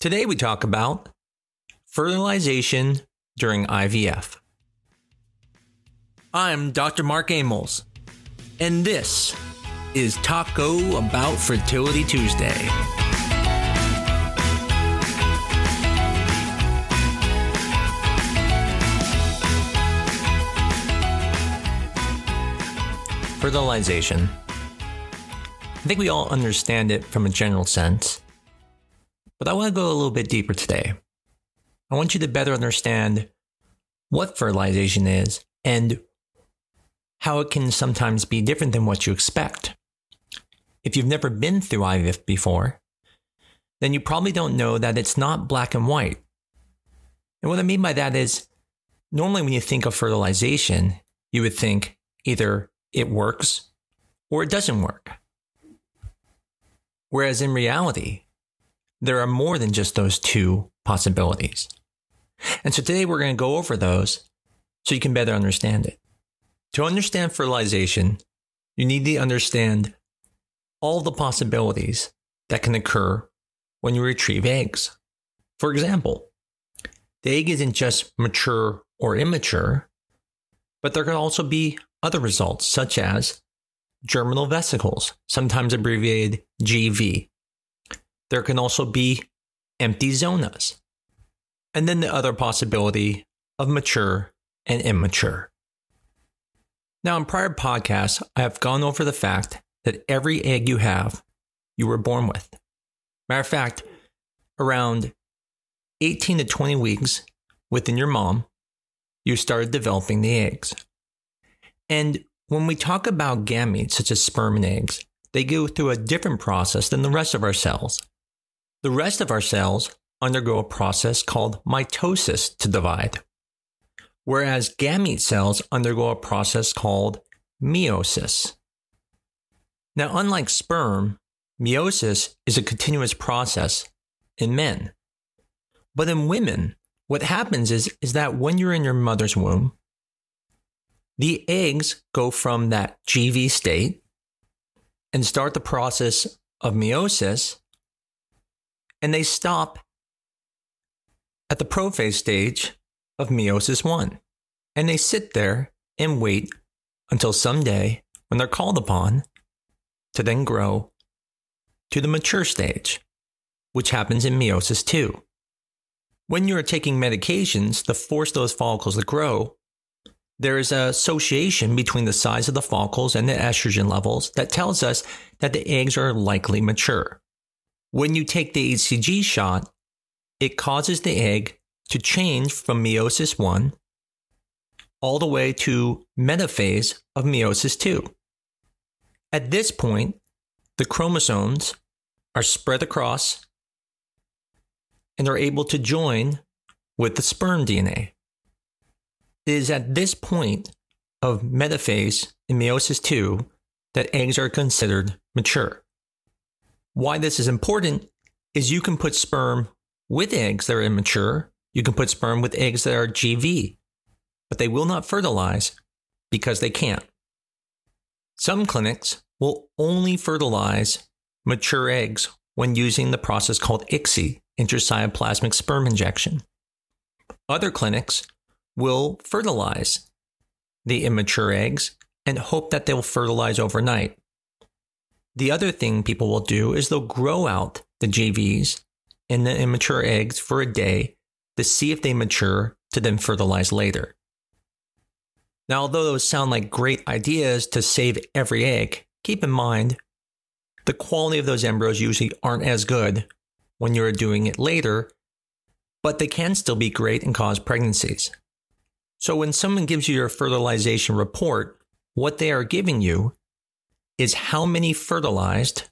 Today we talk about fertilization during IVF. I'm Dr. Mark Amos, and this is Taco Bout Fertility Tuesday. Fertilization. I think we all understand it from a general sense, but I want to go a little bit deeper today. I want you to better understand what fertilization is and how it can sometimes be different than what you expect. If you've never been through IVF before, then you probably don't know that it's not black and white. And what I mean by that is, normally when you think of fertilization, you would think either it works or it doesn't work. Whereas in reality, there are more than just those two possibilities. And so today we're going to go over those so you can better understand it. To understand fertilization, you need to understand all the possibilities that can occur when you retrieve eggs. For example, the egg isn't just mature or immature, but there can also be other results such as germinal vesicles, sometimes abbreviated GV. There can also be empty zonas. And then the other possibility of mature and immature. Now, in prior podcasts, I have gone over the fact that every egg you have, you were born with. Matter of fact, around 18 to 20 weeks within your mom, you started developing the eggs. And when we talk about gametes, such as sperm and eggs, they go through a different process than the rest of our cells. The rest of our cells undergo a process called mitosis to divide, whereas gamete cells undergo a process called meiosis. Now, unlike sperm, meiosis is a continuous process in men. But in women, what happens is that when you're in your mother's womb, the eggs go from that GV state and start the process of meiosis, and they stop at the prophase stage of meiosis 1. And they sit there and wait until someday when they're called upon to then grow to the mature stage, which happens in meiosis 2. When you're taking medications to force those follicles to grow, there is an association between the size of the follicles and the estrogen levels that tells us that the eggs are likely mature. When you take the HCG shot, it causes the egg to change from meiosis 1 all the way to metaphase of meiosis 2. At this point, the chromosomes are spread across and are able to join with the sperm DNA. It is at this point of metaphase in meiosis 2 that eggs are considered mature. Why this is important is you can put sperm with eggs that are immature. You can put sperm with eggs that are GV, but they will not fertilize because they can't. Some clinics will only fertilize mature eggs when using the process called ICSI, intracytoplasmic sperm injection. Other clinics will fertilize the immature eggs and hope that they'll fertilize overnight. The other thing people will do is they'll grow out the GVs in the immature eggs for a day to see if they mature to then fertilize later. Now, although those sound like great ideas to save every egg, keep in mind the quality of those embryos usually aren't as good when you're doing it later, but they can still be great and cause pregnancies. So when someone gives you your fertilization report, what they are giving you is how many fertilized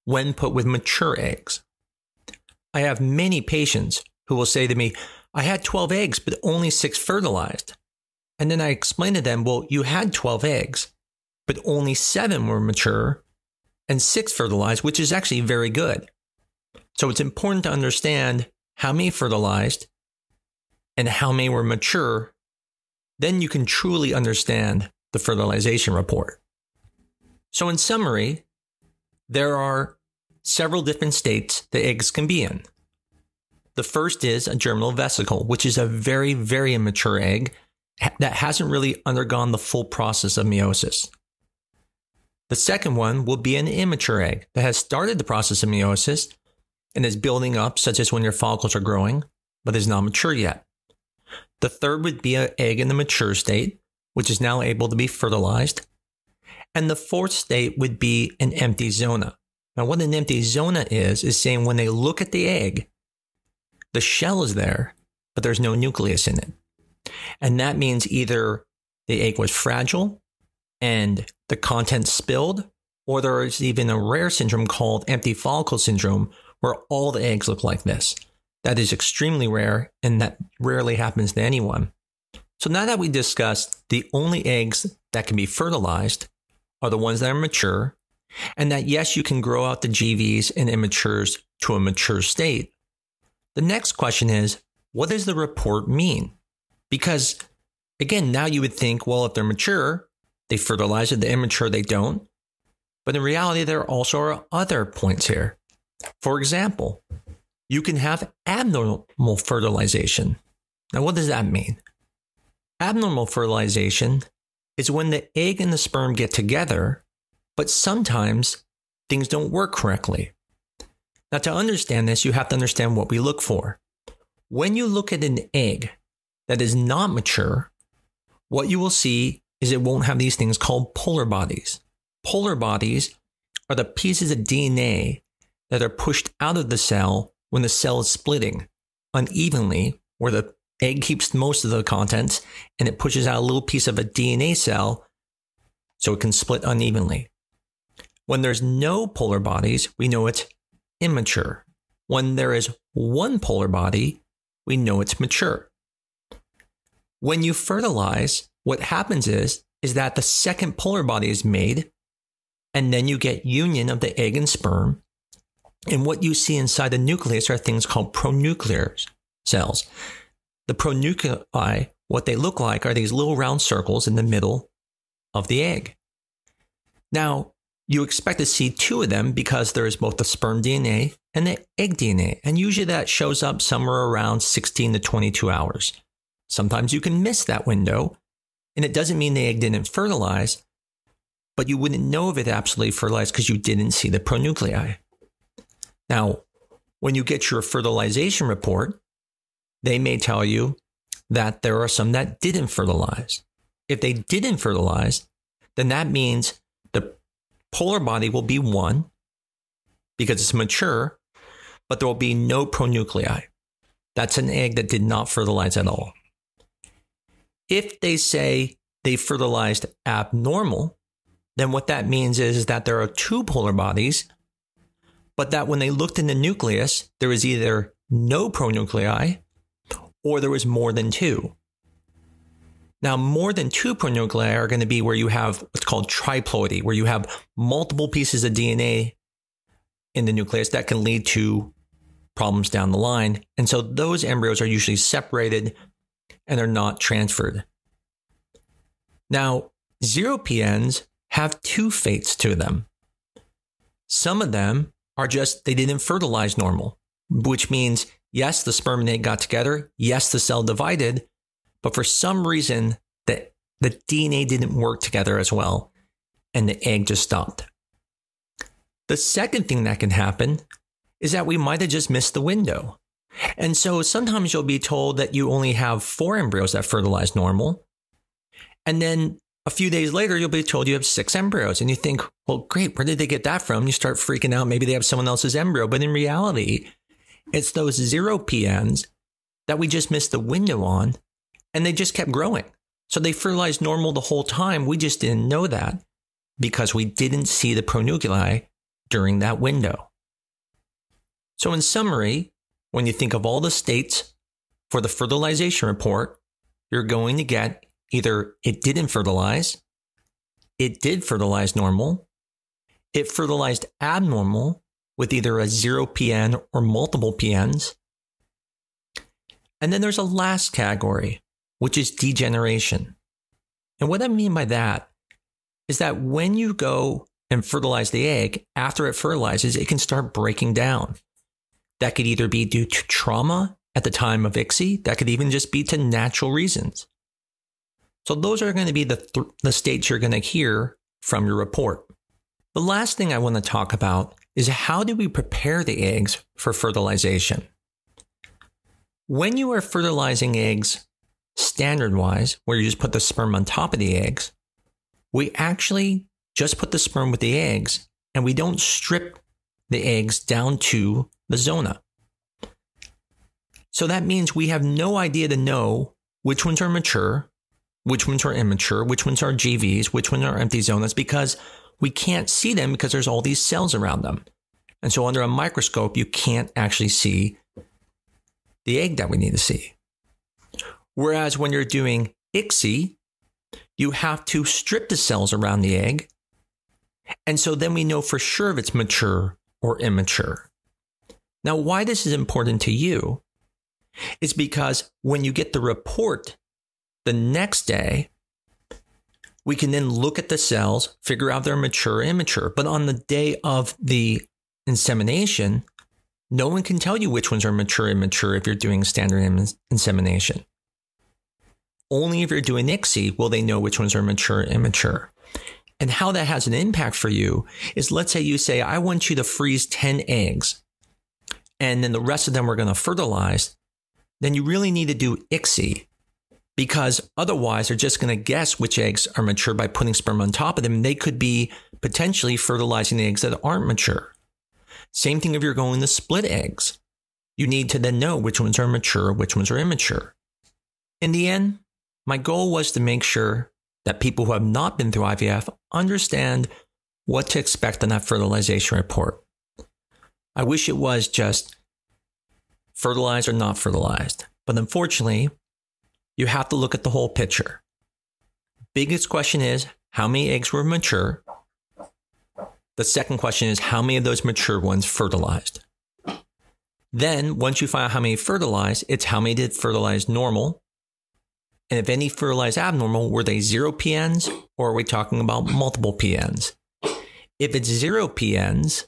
when put with mature eggs. I have many patients who will say to me, I had 12 eggs, but only 6 fertilized. And then I explain to them, well, you had 12 eggs, but only 7 were mature and 6 fertilized, which is actually very good. So it's important to understand how many fertilized and how many were mature. Then you can truly understand the fertilization report. So in summary, there are several different states the eggs can be in. The first is a germinal vesicle, which is a very, very immature egg that hasn't really undergone the full process of meiosis. The second one will be an immature egg that has started the process of meiosis and is building up, such as when your follicles are growing, but is not mature yet. The third would be an egg in the mature state, which is now able to be fertilized. And the fourth state would be an empty zona. Now, what an empty zona is saying when they look at the egg, the shell is there, but there's no nucleus in it. And that means either the egg was fragile and the contents spilled, or there is even a rare syndrome called empty follicle syndrome, where all the eggs look like this. That is extremely rare, and that rarely happens to anyone. So now that we discussed the only eggs that can be fertilized are the ones that are mature, and that yes, you can grow out the GVs and immatures to a mature state. The next question is, what does the report mean? Because again, now you would think, well, if they're mature, they fertilize it, the immature, they don't. But in reality, there also are other points here. For example, you can have abnormal fertilization. Now, what does that mean? Abnormal fertilization is when the egg and the sperm get together, but sometimes things don't work correctly. Now, to understand this, you have to understand what we look for. When you look at an egg that is not mature, what you will see is it won't have these things called polar bodies. Polar bodies are the pieces of DNA that are pushed out of the cell when the cell is splitting unevenly, where the egg keeps most of the contents and it pushes out a little piece of a DNA cell so it can split unevenly. When there's no polar bodies, we know it's immature. When there is one polar body, we know it's mature. When you fertilize, what happens is that the second polar body is made, and then you get union of the egg and sperm. And what you see inside the nucleus are things called pronuclear cells. The pronuclei, what they look like are these little round circles in the middle of the egg. Now, you expect to see two of them because there is both the sperm DNA and the egg DNA. And usually that shows up somewhere around 16 to 22 hours. Sometimes you can miss that window, and it doesn't mean the egg didn't fertilize, but you wouldn't know if it absolutely fertilized because you didn't see the pronuclei. Now, when you get your fertilization report, they may tell you that there are some that didn't fertilize. If they didn't fertilize, then that means the polar body will be 1 because it's mature, but there will be no pronuclei. That's an egg that did not fertilize at all. If they say they fertilized abnormal, then what that means is that there are 2 polar bodies, but that when they looked in the nucleus, there was either no pronuclei or there was more than 2. Now, more than 2 pronuclei are going to be where you have what's called triploidy, where you have multiple pieces of DNA in the nucleus that can lead to problems down the line. And so those embryos are usually separated and are not transferred. Now, 0 PNs have 2 fates to them. Some of them are just, they didn't fertilize normal, which means, yes, the sperm and egg got together. Yes, the cell divided, but for some reason, the DNA didn't work together as well, and the egg just stopped. The second thing that can happen is that we might have just missed the window. And so sometimes you'll be told that you only have 4 embryos that fertilize normal. And then a few days later, you'll be told you have 6 embryos. And you think, well, great, where did they get that from? You start freaking out. Maybe they have someone else's embryo. But in reality, it's those 0 PNs that we just missed the window on, and they just kept growing. So they fertilized normal the whole time. We just didn't know that because we didn't see the pronuclei during that window. So in summary, when you think of all the states for the fertilization report, you're going to get either it didn't fertilize, it did fertilize normal, it fertilized abnormal with either a 0 PN or multiple PNs. And then there's a last category, which is degeneration. And what I mean by that is that when you go and fertilize the egg, after it fertilizes, it can start breaking down. That could either be due to trauma at the time of ICSI. That could even just be to natural reasons. So those are going to be the states you're going to hear from your report. The last thing I want to talk about is how do we prepare the eggs for fertilization? When you are fertilizing eggs standard-wise, where you just put the sperm on top of the eggs, we actually just put the sperm with the eggs and we don't strip the eggs down to the zona. So that means we have no idea to know which ones are mature, which ones are immature, which ones are GVs, which ones are empty zonas, because we can't see them because there's all these cells around them. And so under a microscope, you can't actually see the egg that we need to see. Whereas when you're doing ICSI, you have to strip the cells around the egg. And so then we know for sure if it's mature or immature. Now, why this is important to you is because when you get the report the next day, we can then look at the cells, figure out they're mature or immature. But on the day of the insemination, no one can tell you which ones are mature or immature if you're doing standard insemination. Only if you're doing ICSI will they know which ones are mature or immature. And how that has an impact for you is, let's say you say, I want you to freeze 10 eggs, and then the rest of them we're going to fertilize. Then you really need to do ICSI, because otherwise they're just going to guess which eggs are mature by putting sperm on top of them. And they could be potentially fertilizing the eggs that aren't mature. Same thing if you're going to split eggs. You need to then know which ones are mature, which ones are immature. In the end, my goal was to make sure that people who have not been through IVF understand what to expect on that fertilization report. I wish it was just fertilized or not fertilized, but unfortunately, you have to look at the whole picture. Biggest question is, how many eggs were mature? The second question is, how many of those mature ones fertilized? Then, once you find out how many fertilized, it's how many did fertilize normal? And if any fertilized abnormal, were they 0 PNs or are we talking about multiple PNs? If it's 0 PNs,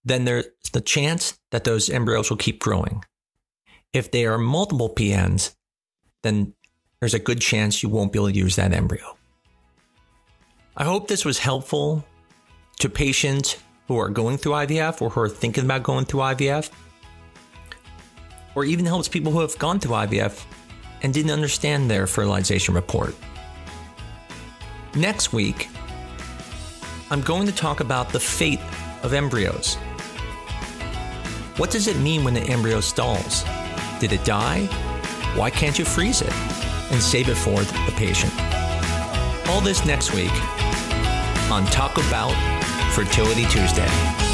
then there's the chance that those embryos will keep growing. If they are multiple PNs, then there's a good chance you won't be able to use that embryo. I hope this was helpful to patients who are going through IVF or who are thinking about going through IVF, or even helps people who have gone through IVF and didn't understand their fertilization report. Next week, I'm going to talk about the fate of embryos. What does it mean when the embryo stalls? Did it die? Why can't you freeze it and save it for the patient? All this next week on Taco Bout Fertility Tuesday.